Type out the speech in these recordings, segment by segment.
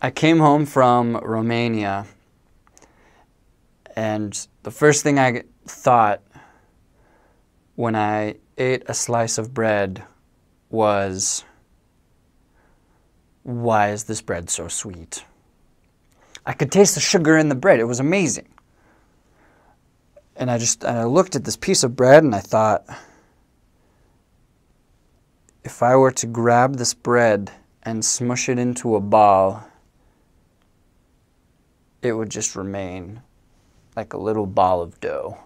I came home from Romania, and the first thing I thought when I ate a slice of bread was, why is this bread so sweet? I could taste the sugar in the bread. It was amazing. And I looked at this piece of bread and I thought, if I were to grab this bread and smush it into a ball, it would just remain like a little ball of dough.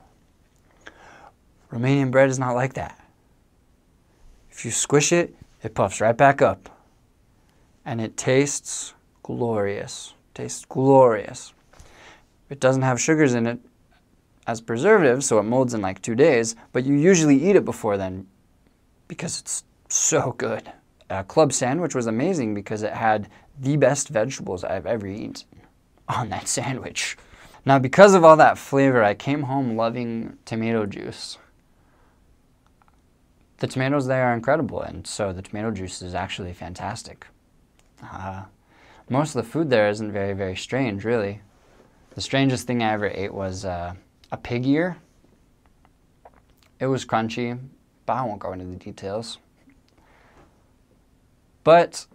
Romanian bread is not like that. If you squish it, it puffs right back up. And it tastes glorious. Tastes glorious. It doesn't have sugars in it as preservatives, so it molds in like 2 days, but you usually eat it before then because it's so good. A club sandwich was amazing because it had the best vegetables I've ever eaten on that sandwich. Now, because of all that flavor, I came home loving tomato juice. The tomatoes there are incredible, and so the tomato juice is actually fantastic. Most of the food there isn't very, very strange, really. The strangest thing I ever ate was a pig ear. It was crunchy, but I won't go into the details. But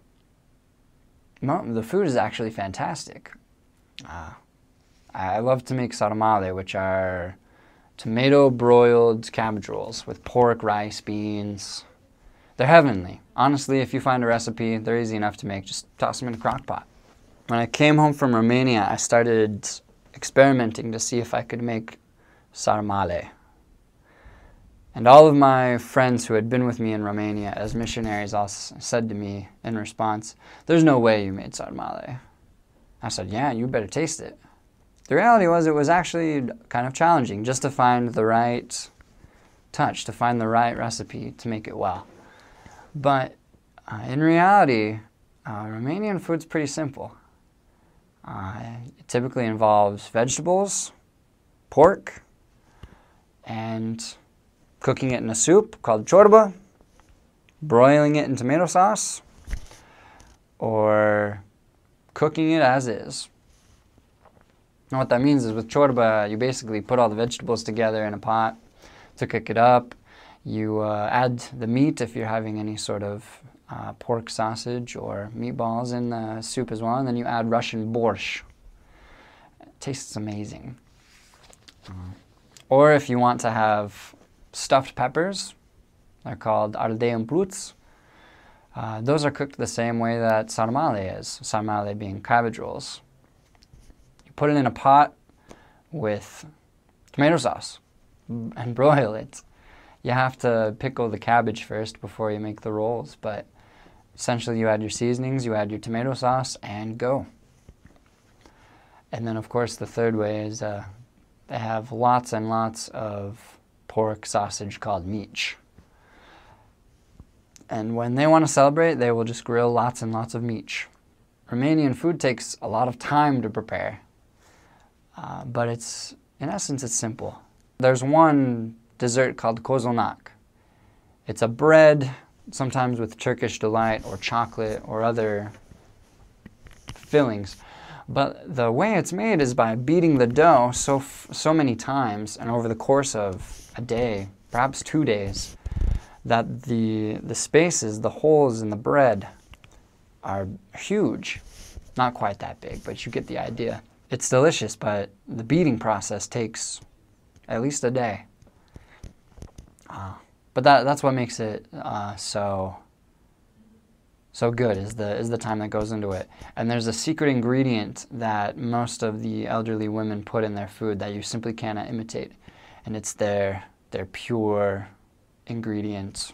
the food is actually fantastic. I love to make sarmale, which are tomato broiled cabbage rolls with pork, rice, beans. They're heavenly. Honestly, if you find a recipe, they're easy enough to make. Just toss them in a crock pot. When I came home from Romania, I started experimenting to see if I could make sarmale. And all of my friends who had been with me in Romania as missionaries all said to me in response, "There's no way you made sarmale." I said, "Yeah, you better taste it." The reality was it was actually kind of challenging just to find the right touch, to find the right recipe to make it well. But in reality, Romanian food's pretty simple. It typically involves vegetables, pork, and cooking it in a soup called ciorba, broiling it in tomato sauce, or cooking it as is. And what that means is with ciorba, you basically put all the vegetables together in a pot to cook it up. You add the meat if you're having any sort of pork sausage or meatballs in the soup as well, and then you add Russian borscht. It tastes amazing. Or if you want to have stuffed peppers, they're called ardei umpluți. Those are cooked the same way that sarmale is, sarmale being cabbage rolls. You put it in a pot with tomato sauce and broil it. You have to pickle the cabbage first before you make the rolls, but essentially you add your seasonings, you add your tomato sauce, and go. And then of course the third way is they have lots and lots of pork sausage called mici. And when they want to celebrate, they will just grill lots and lots of mici. Romanian food takes a lot of time to prepare, but in essence it's simple. There's one dessert called cozonac. It's a bread, sometimes with Turkish delight or chocolate or other fillings. But the way it's made is by beating the dough so many times and over the course of a day, perhaps 2 days, that the spaces, the holes in the bread are huge. Not quite that big, but you get the idea. It's delicious, but the beating process takes at least a day. But that's what makes it so good is the time that goes into it. And there's a secret ingredient that most of the elderly women put in their food that you simply cannot imitate, and it's their pure ingredient.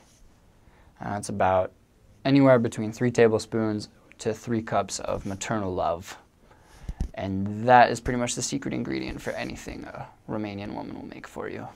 It's about anywhere between 3 tablespoons to 3 cups of maternal love. And that is pretty much the secret ingredient for anything a Romanian woman will make for you.